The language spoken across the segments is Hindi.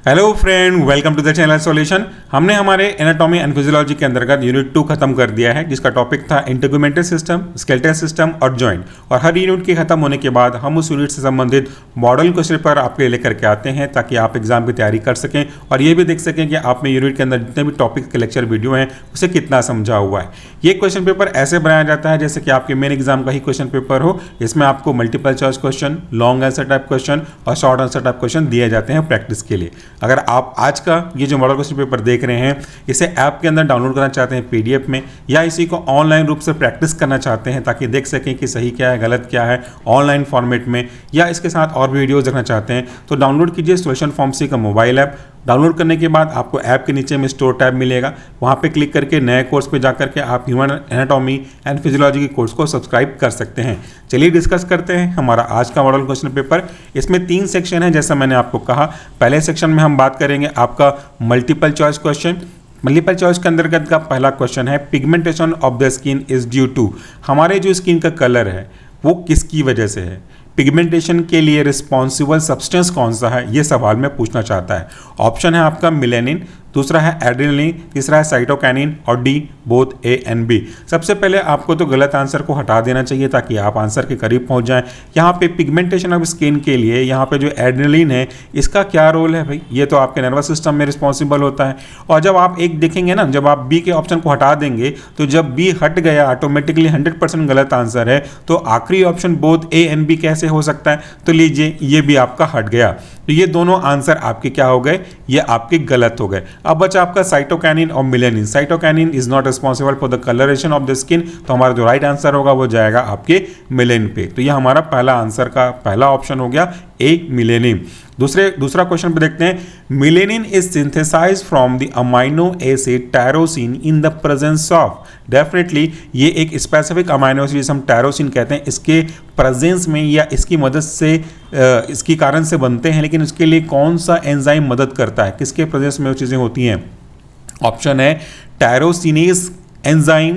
Hello friend, welcome to the channel solution. हमने हमारे एनाटॉमी एंड फिजियोलॉजी के अंतर्गत यूनिट 2 खत्म कर दिया है, जिसका टॉपिक था इंटीग्यूमेंटल सिस्टम, स्केलेटल सिस्टम और जॉइंट। और हर यूनिट के खत्म होने के बाद हम उस यूनिट से संबंधित मॉडल क्वेश्चन पर आपके लिए लेकर के आते हैं, ताकि आप एग्जाम की तैयारी कर सकें और ये भी देख सकें कि आपने यूनिट के अंदर जितने भी टॉपिक के लेक्चर वीडियो हैं उसे कितना समझा हुआ है। ये क्वेश्चन पेपर ऐसे बनाया जाता है जैसे कि आपके मेन एग्जाम का ही क्वेश्चन पेपर हो। इसमें आपको multiple choice question, long answer type question और शॉर्ट आंसर टाइप क्वेश्चन दिए जाते हैं प्रैक्टिस के लिए। अगर आप आज का ये जो मॉडल क्वेश्चन पेपर देख रहे हैं, इसे ऐप के अंदर डाउनलोड करना चाहते हैं पीडीएफ में, या इसी को ऑनलाइन रूप से प्रैक्टिस करना चाहते हैं ताकि देख सकें कि सही क्या है, गलत क्या है ऑनलाइन फॉर्मेट में, या इसके साथ और भी वीडियोस देखना चाहते हैं, तो डाउनलोड कीजिए सॉल्यूशन फार्मेसी का मोबाइल ऐप। डाउनलोड करने के बाद आपको ऐप के नीचे में स्टोर टैब मिलेगा, वहाँ पे क्लिक करके नए कोर्स पे जाकर के आप ह्यूमन एनाटॉमी एंड फिजियोलॉजी के कोर्स को सब्सक्राइब कर सकते हैं। चलिए डिस्कस करते हैं हमारा आज का मॉडल क्वेश्चन पेपर। इसमें 3 सेक्शन है, जैसा मैंने आपको कहा। पहले सेक्शन में हम बात करेंगे आपका multiple choice question. Multiple choice के अंतर्गत का पहला क्वेश्चन है, pigmentation of the skin is due to. हमारे जो स्किन का कलर है वो किसकी वजह से है, पिगमेंटेशन के लिए रिस्पॉन्सिबल सब्सटेंस कौन सा है, ये सवाल में पूछना चाहता है। ऑप्शन है आपका मेलेनिन, दूसरा है एड्रेनलिन, तीसरा है साइटोकाइनिन और D both A and B. सबसे पहले आपको तो गलत आंसर को हटा देना चाहिए ताकि आप आंसर के करीब पहुंच जाएं। यहाँ पे पिगमेंटेशन ऑफ स्किन के लिए यहाँ पे जो एड्रेनलिन है, इसका क्या रोल है भाई, ये तो आपके नर्वस सिस्टम में रिस्पॉन्सिबल होता है। और जब आप एक देखेंगे ना, जब आप बी के ऑप्शन को हटा देंगे तो जब बी हट गया ऑटोमेटिकली 100% गलत आंसर है, तो आखिरी option both A and B कैसे हो सकता है। तो लीजिए ये भी आपका हट गया, तो ये दोनों आंसर आपके क्या हो गए, ये आपके गलत हो गए। अब बचा आपका साइटोकाइनिन और melanin. Cytokinin is not responsible for the colouration of the skin, तो हमारा जो राइट आंसर होगा वो जाएगा आपके मेलेनिन पे। तो ये हमारा पहला आंसर का पहला ऑप्शन हो गया, ए मेलेनिन। दूसरा क्वेश्चन पे देखते हैं, melanin is synthesised from the amino acid tyrosine in the presence of. Definitely ये एक स्पेसिफिक अमाइनो एसिड जिसे हम टायरोसिन कहते हैं, इसके प्रेजेंस में या इसकी मदद से इसकी कारण से बनते हैं, लेकिन इसके लिए कौन सा एंजाइम मदद करता है, किसके प्रेजेंस में वो चीज़ें होती हैं। ऑप्शन है टायरोसिनेज एंजाइम,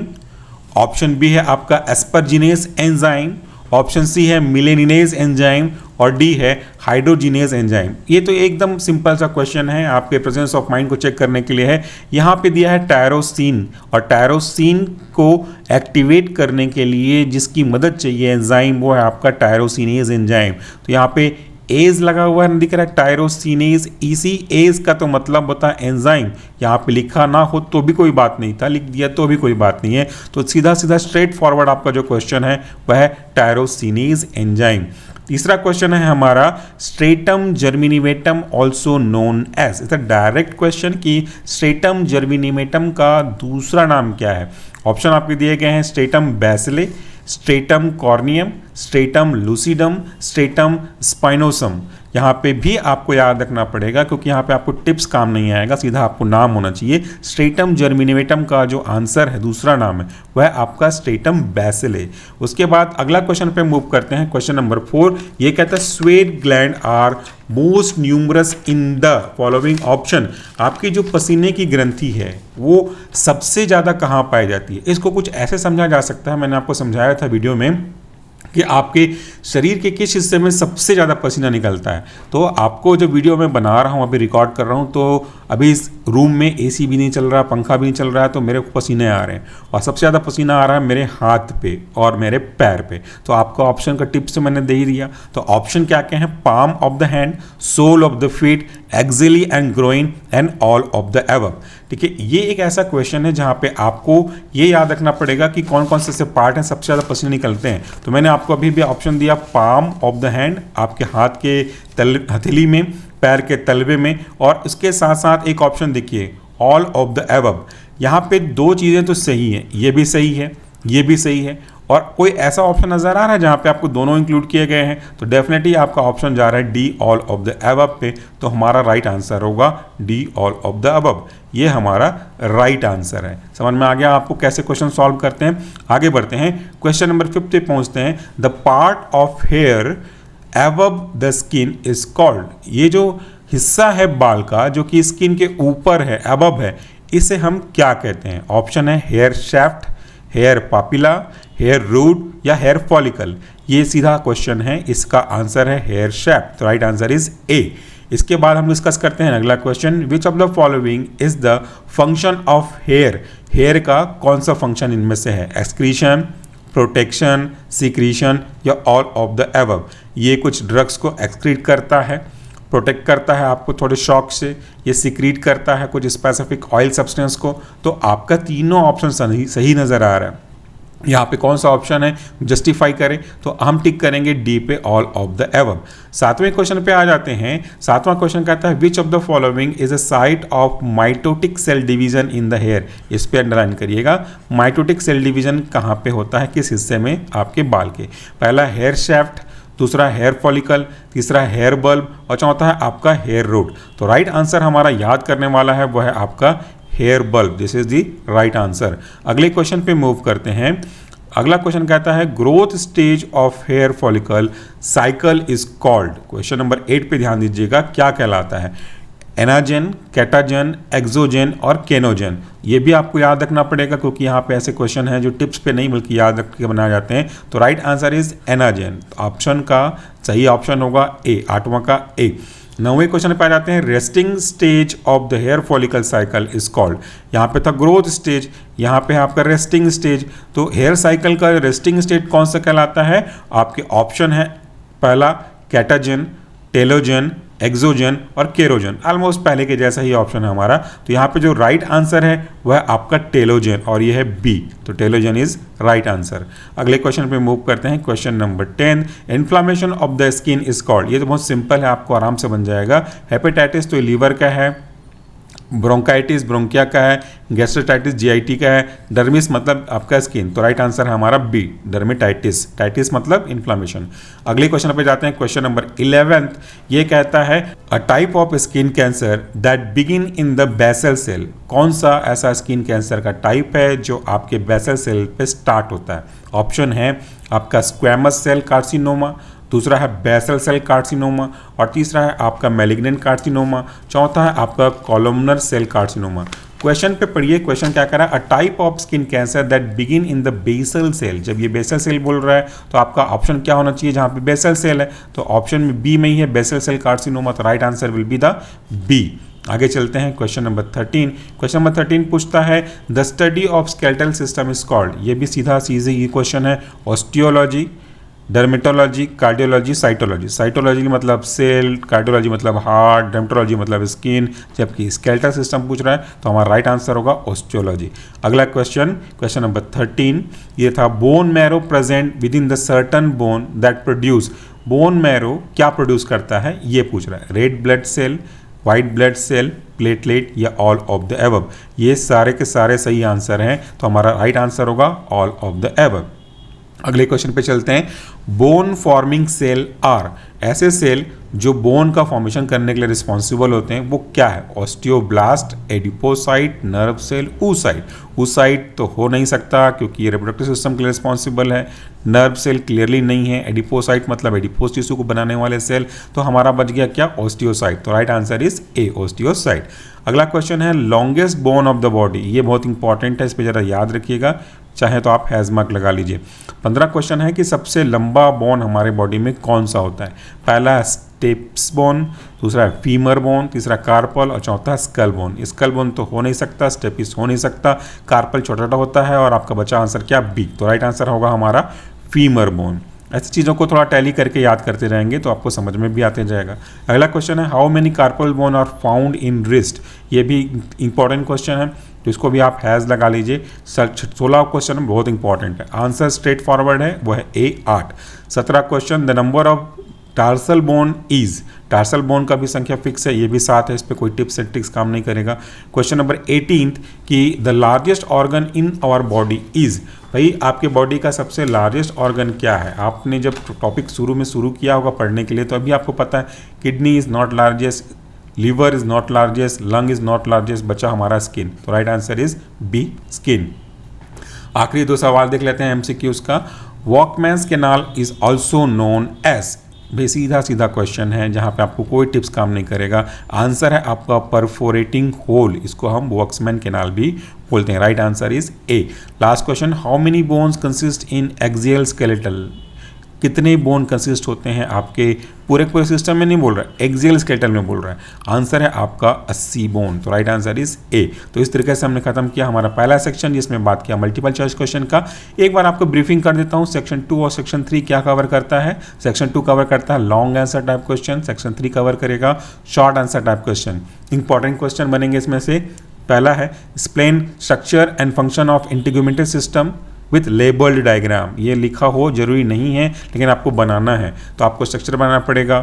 ऑप्शन बी है आपका एस्परजिनेज एंजाइम, ऑप्शन सी है मिलेनिनेज एंजाइम और डी है हाइड्रोजिनेज एंजाइम। ये तो एकदम सिंपल सा क्वेश्चन है, आपके प्रेजेंस ऑफ माइंड को चेक करने के लिए है। यहाँ पे दिया है टायरोसिन, और टायरोसिन को एक्टिवेट करने के लिए जिसकी मदद चाहिए एंजाइम, वो है आपका टायरोसिनेज एंजाइम। तो यहाँ पे एज लगा हुआ है, दिख रहा है टायरोसिनेज। इसी एज का तो मतलब होता है एंजाइम। यहाँ पे लिखा ना हो तो भी कोई बात नहीं था, लिख दिया तो भी कोई बात नहीं है। तो सीधा सीधा स्ट्रेट फॉरवर्ड आपका जो क्वेश्चन है वह है टायरोसिनेज एंजाइम। तीसरा क्वेश्चन है हमारा, stratum germinatum also known as. It's a direct question कि स्ट्रेटम जर्मिनेटम का दूसरा नाम क्या है। ऑप्शन आपके दिए गए हैं, stratum basale, stratum corneum, stratum lucidum, stratum spinosum. यहाँ पे भी आपको याद रखना पड़ेगा, क्योंकि यहाँ पे आपको टिप्स काम नहीं आएगा, सीधा आपको नाम होना चाहिए। स्ट्रेटम जर्मिनेटम का जो आंसर है, दूसरा नाम है, वह आपका स्ट्रेटम बैसिले। उसके बाद अगला क्वेश्चन पे मूव करते हैं, क्वेश्चन नंबर 4। ये कहता है sweat gland are most numerous in the following option. आपकी जो पसीने की ग्रंथि है वो सबसे ज़्यादा कहाँ पाई जाती है। इसको कुछ ऐसे समझा जा सकता है, मैंने आपको समझाया था वीडियो में, कि आपके शरीर के किस हिस्से में सबसे ज़्यादा पसीना निकलता है। तो आपको जो वीडियो मैं बना रहा हूँ, अभी रिकॉर्ड कर रहा हूँ, तो अभी इस रूम में एसी भी नहीं चल रहा, पंखा भी नहीं चल रहा है, तो मेरे को पसीने आ रहे हैं, और सबसे ज़्यादा पसीना आ रहा है मेरे हाथ पे और मेरे पैर पे। तो आपको ऑप्शन का टिप्स मैंने दे ही दिया। तो ऑप्शन क्या क्या है, palm of the hand, sole of the feet, axilla and groin and all of the above. ठीक है, ये एक ऐसा क्वेश्चन है जहाँ पे आपको ये याद रखना पड़ेगा कि कौन कौन से पार्ट हैं सबसे ज़्यादा पसीने निकलते हैं। तो मैंने आपको अभी भी ऑप्शन दिया, पाम ऑफ द हैंड, आपके हाथ के हथेली में, पैर के तलवे में, और उसके साथ साथ एक ऑप्शन देखिए, ऑल ऑफ द एबव। यहाँ पे 2 चीज़ें तो सही है, ये भी सही है, ये भी सही है, और कोई ऐसा ऑप्शन नज़र आ रहा है जहाँ पे आपको दोनों इंक्लूड किए गए हैं, तो डेफिनेटली आपका ऑप्शन जा रहा है D all of the above पे। तो हमारा राइट आंसर होगा D all of the above. ये हमारा राइट आंसर है। समझ में आ गया आपको कैसे क्वेश्चन सॉल्व करते हैं। आगे बढ़ते हैं, क्वेश्चन नंबर 5 पे पहुँचते हैं। The part of hair above the skin is called. ये जो हिस्सा है बाल का जो कि स्किन के ऊपर है, अबव है, इसे हम क्या कहते हैं। ऑप्शन है hair shaft, hair papilla, hair root या हेयर फॉलिकल। ये सीधा क्वेश्चन है, इसका आंसर है हेयर शैफ्ट। तो राइट आंसर इज ए। इसके बाद हम डिस्कस करते हैं अगला question, which of the following is the function of hair. Hair का कौन सा फंक्शन इनमें से है, एक्सक्रीशन, प्रोटेक्शन, सिक्रीशन या ऑल ऑफ द एबव। ये कुछ ड्रग्स को एक्सक्रीट करता है, प्रोटेक्ट करता है आपको थोड़े शॉक से, ये सिक्रीट करता है कुछ स्पेसिफिक ऑयल सब्सटेंस को। तो आपका तीनों ऑप्शन सही नज़र आ रहा है। यहाँ पे कौन सा ऑप्शन है जस्टिफाई करें, तो हम टिक करेंगे डी पे, ऑल ऑफ द एबव। सातवें क्वेश्चन पे आ जाते हैं। सातवां क्वेश्चन कहता है which of the following is a site of mitotic cell division in the hair. इस पे अंडरलाइन करिएगा, माइटोटिक सेल डिवीजन कहाँ पे होता है, किस हिस्से में, आपके बाल के। पहला हेयर शेफ्ट, दूसरा हेयर फॉलिकल, तीसरा हेयर बल्ब और चौथा है आपका हेयर रूट। तो राइट आंसर हमारा याद करने वाला है वो है आपका hair bulb. This is the right answer. अगले क्वेश्चन पे मूव करते हैं। अगला क्वेश्चन कहता है growth stage of hair follicle cycle is called. Question number 8 पे ध्यान दीजिएगा, क्या कहलाता है, एनाजन, कैटाजन, एक्सोजन और केनोजन। ये भी आपको याद रखना पड़ेगा क्योंकि यहाँ पे ऐसे क्वेश्चन हैं जो टिप्स पे नहीं बल्कि याद रख के बनाए जाते हैं। तो right answer is anagen. Option का सही ऑप्शन होगा ए, 8वां का ए। 9वें क्वेश्चन पे आ जाते हैं, resting stage of the hair follicle cycle is called. यहाँ पे था ग्रोथ स्टेज, यहाँ पे है आपका रेस्टिंग स्टेज। तो हेयर साइकिल का रेस्टिंग स्टेज कौन सा कहलाता है, आपके ऑप्शन है पहला कैटाजन, टेलोजन, एक्सोजन और केरोजन। ऑलमोस्ट पहले के जैसा ही ऑप्शन है हमारा। तो यहाँ पे जो राइट आंसर है वह आपका टेलोजन और ये है बी। तो टेलोजन इज राइट आंसर। अगले क्वेश्चन पे मूव करते हैं। Question number 10, inflammation of the skin is called. ये तो बहुत सिंपल है, आपको आराम से बन जाएगा। हेपेटाइटिस तो लीवर का है, ब्रोंकाइटिस ब्रोंकिया का है, गैस्ट्रोटाइटिस जीआईटी का है, डर्मिस मतलब आपका स्किन। तो राइट आंसर है हमारा बी, डर्मेटाइटिस। टाइटिस मतलब इन्फ्लामेशन। अगले क्वेश्चन पे जाते हैं। क्वेश्चन नंबर 11, ये कहता है a type of skin cancer that begin in the basal cell. कौन सा ऐसा स्किन कैंसर का टाइप है जो आपके बेसल सेल पे स्टार्ट होता है। ऑप्शन है आपका स्क्वैमस सेल कार्सिनोमा, दूसरा है बेसल सेल कार्सिनोमा और तीसरा है आपका मैलिग्नेंट कार्सिनोमा, चौथा है आपका कॉलमनर सेल कार्सिनोमा। क्वेश्चन पे पढ़िए, क्वेश्चन क्या कह रहा है, a type of skin cancer that begin in the basal cell. जब ये बेसल सेल बोल रहा है तो आपका ऑप्शन क्या होना चाहिए, जहाँ पे बेसल सेल है तो ऑप्शन में बी में ही है, बेसल सेल कार्सिनोमा। तो right answer will be the B. आगे चलते हैं। Question number 13। क्वेश्चन नंबर 13 पूछता है the study of skeletal system is called. ये भी सीधा सीधे ये क्वेश्चन है, osteology, dermatology, cardiology, cytology. Cytology मतलब सेल, कार्डियोलॉजी मतलब हार्ट, डर्मेटोलॉजी मतलब स्किन, जबकि स्केलेटल सिस्टम पूछ रहा है तो हमारा राइट आंसर होगा ऑस्टियोलॉजी। अगला क्वेश्चन, क्वेश्चन नंबर 13, ये था bone marrow present with in the certain bone that produce. Bone marrow क्या प्रोड्यूस करता है ये पूछ रहा है, red blood cell, white blood cell, platelet या ऑल ऑफ द एबव। ये सारे के सारे सही आंसर हैं, तो हमारा राइट आंसर होगा ऑल ऑफ द एबव। अगले क्वेश्चन पे चलते हैं। बोन फॉर्मिंग सेल आर, ऐसे सेल जो बोन का फॉर्मेशन करने के लिए रिस्पॉन्सिबल होते हैं वो क्या है, osteoblast, adipocyte, nerve cell, oocyte। oocyte तो हो नहीं सकता क्योंकि ये रिप्रोडक्टिव सिस्टम के लिए रिस्पॉन्सिबल है। नर्व सेल क्लियरली नहीं है। एडिपोसाइट मतलब एडिपोस टिश्यू को बनाने वाले सेल। तो हमारा बच गया क्या, ऑस्टियोसाइट। तो right answer is A, osteocyte. अगला क्वेश्चन है longest bone of the body. ये बहुत इंपॉर्टेंट है, इस पर जरा याद रखिएगा, चाहे तो आप हैज मार्क लगा लीजिए। 15 क्वेश्चन है कि सबसे लंबा बोन हमारे बॉडी में कौन सा होता है। पहला स्टेप्स बोन, दूसरा फीमर बोन, तीसरा कार्पल और चौथा स्कल बोन। स्कल बोन तो हो नहीं सकता, स्टेपिस हो नहीं सकता, कार्पल छोटा होता है और आपका बचा आंसर क्या, बी। तो राइट आंसर होगा हमारा फीमर बोन। ऐसी चीज़ों को थोड़ा टैली करके याद करते रहेंगे तो आपको समझ में भी आते जाएगा। अगला क्वेश्चन है how many carpal bone are found in wrist. ये भी इंपॉर्टेंट क्वेश्चन है तो इसको भी आप हैज़ लगा लीजिए। 16 क्वेश्चन बहुत इंपॉर्टेंट है, आंसर स्ट्रेट फॉरवर्ड है, वो है ए 8। 17 question the number of tarsal bone is. Tarsal bone का भी संख्या फिक्स है, ये भी 7 है, इस पर कोई टिप्स एंड ट्रिक्स काम नहीं करेगा। क्वेश्चन नंबर 18 कि the largest organ in our body is. भाई आपके बॉडी का सबसे लार्जेस्ट ऑर्गन क्या है। आपने जब टॉपिक शुरू किया होगा पढ़ने के लिए तो अभी आपको पता है kidney is not largest, liver is not largest, lung is not largest, बचा हमारा स्किन। तो right answer is B, skin. आखिरी 2 सवाल देख लेते हैं एमसीक्यूज का। Volkmann's canal is also known as. भाई सीधा क्वेश्चन है जहाँ पे आपको कोई टिप्स काम नहीं करेगा। आंसर है आपका परफोरेटिंग होल, इसको हम वॉक्समैन कैनाल भी बोलते हैं। Right answer is A. Last question how many bones consist in axial skeletal. कितने बोन कंसिस्ट होते हैं आपके पूरे सिस्टम में नहीं बोल रहा है, एक्सियल स्केलेटल में बोल रहा है। आंसर है आपका 80 बोन, तो राइट आंसर इज ए। तो इस तरीके से हमने खत्म किया हमारा पहला सेक्शन जिसमें बात किया मल्टीपल चॉइस क्वेश्चन का। एक बार आपको ब्रीफिंग कर देता हूँ, सेक्शन 2 और सेक्शन 3 क्या कवर करता है। सेक्शन 2 कवर करता है long answer type question, section 3 cover करेगा short answer type question. Important question बनेंगे इसमें से, पहला है explain structure and function of integrated system with labelled diagram. ये लिखा हो जरूरी नहीं है लेकिन आपको बनाना है, तो आपको स्ट्रक्चर बनाना पड़ेगा,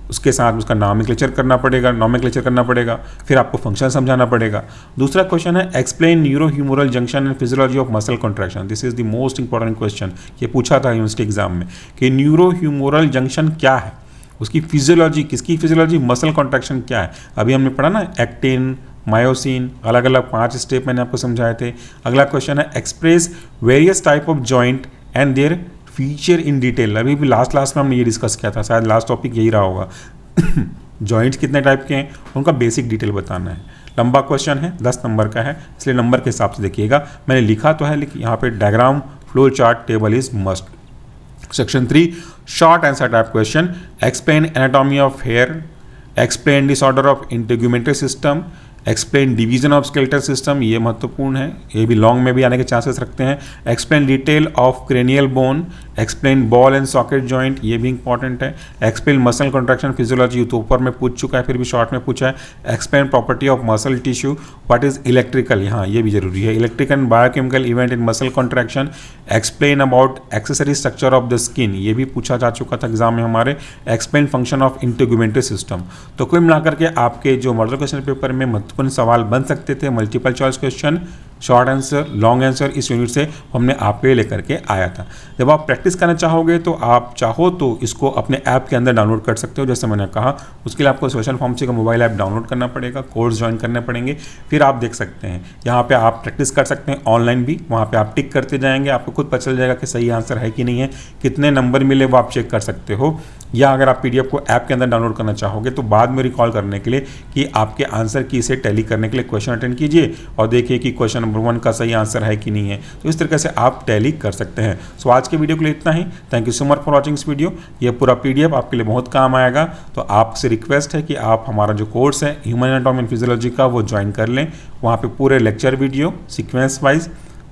उसके साथ उसका नॉमेनक्लेचर करना पड़ेगा, फिर आपको फंक्शन समझाना पड़ेगा। दूसरा क्वेश्चन है explain neurohumoral junction and physiology of muscle contraction. This is the most important question, ये पूछा था यूनिवर्सिटी एग्जाम में कि न्यूरोह्यूमरल जंक्शन क्या है, उसकी फिजियोलॉजी, किसकी फिजियोलॉजी, मसल कॉन्ट्रैक्शन क्या है। अभी हमने पढ़ा ना एक्टिन, मायोसिन, अलग अलग 5 स्टेप मैंने आपको समझाए थे। अगला क्वेश्चन है express various type of joint and their feature in detail. अभी भी लास्ट में हमने ये डिस्कस किया था, शायद लास्ट टॉपिक यही रहा होगा। जॉइंट्स कितने टाइप के हैं उनका बेसिक डिटेल बताना है। लंबा क्वेश्चन है, 10 नंबर का है, इसलिए नंबर के हिसाब से देखिएगा। मैंने लिखा तो है लेकिन यहाँ पे diagram, flow chart, table is must. Section 3 short answer type question, explain anatomy of hair, explain disorder of integumentary system, explain division of skeletal system, ये महत्वपूर्ण है, ये भी लॉन्ग में भी आने के चांसेस रखते हैं। Explain detail of cranial bone, explain ball and socket joint, ये भी इंपॉर्टेंट है। एक्सप्लेन मसल कॉन्ट्रैक्शन फिजियोलॉजी, तो ऊपर में पूछ चुका है, फिर भी शॉर्ट में पूछा है। Explain property of muscle tissue, what is electrical, यहाँ ये भी जरूरी है, electrical and biochemical event in muscle contraction. Explain about accessory structure of the skin, ये भी पूछा जा चुका था एग्जाम में हमारे। Explain function of integumentary system. तो कुल मिलाकर के आपके जो मॉडल क्वेश्चन पेपर में महत्वपूर्ण सवाल बन सकते थे, multiple choice question, short answer, long answer, इस यूनिट से हमने आपके लिए लेकर के आया था। जब आप प्रैक्टिस करना चाहोगे तो आप चाहो तो इसको अपने ऐप के अंदर डाउनलोड कर सकते हो, जैसे मैंने कहा। उसके लिए आपको सोशल फार्मेसी का मोबाइल ऐप डाउनलोड करना पड़ेगा, कोर्स ज्वाइन करने पड़ेंगे, फिर आप देख सकते हैं। यहाँ पे आप प्रैक्टिस कर सकते हैं ऑनलाइन भी, वहाँ पे आप टिक करते जाएंगे, आपको खुद पता चल जाएगा कि सही आंसर है कि नहीं है, कितने नंबर मिले वो आप चेक कर सकते हो। या अगर आप PDF को ऐप के अंदर डाउनलोड करना चाहोगे तो बाद में रिकॉल करने के लिए कि आपके आंसर की इसे टैली करने के लिए क्वेश्चन अटेंड कीजिए और देखिए कि क्वेश्चन नंबर 1 का सही आंसर है कि नहीं है। तो इस तरीके से आप टैली कर सकते हैं। सो आज के वीडियो के लिए इतना ही। Thank you so much for watching this video. ये पूरा PDF आपके लिए बहुत काम आएगा, तो आपसे रिक्वेस्ट है कि आप हमारा जो कोर्स है ह्यूमन एनाटॉमी एंड फिजियोलॉजी का वो ज्वाइन कर लें। वहाँ पे पूरे लेक्चर वीडियो सीक्वेंस वाइज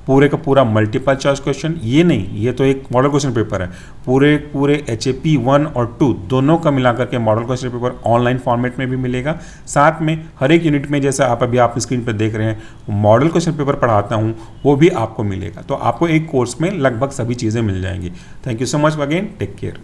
पूरे का पूरा मल्टीपल चॉइस क्वेश्चन, ये नहीं, ये तो एक मॉडल क्वेश्चन पेपर है, पूरे HAP 1 और 2 दोनों का मिलाकर के model question paper online format में भी मिलेगा। साथ में हर एक यूनिट में जैसे आप अभी स्क्रीन पर देख रहे हैं मॉडल क्वेश्चन पेपर पढ़ाता हूँ वो भी आपको मिलेगा। तो आपको एक कोर्स में लगभग सभी चीज़ें मिल जाएंगी। Thank you so much again, take care.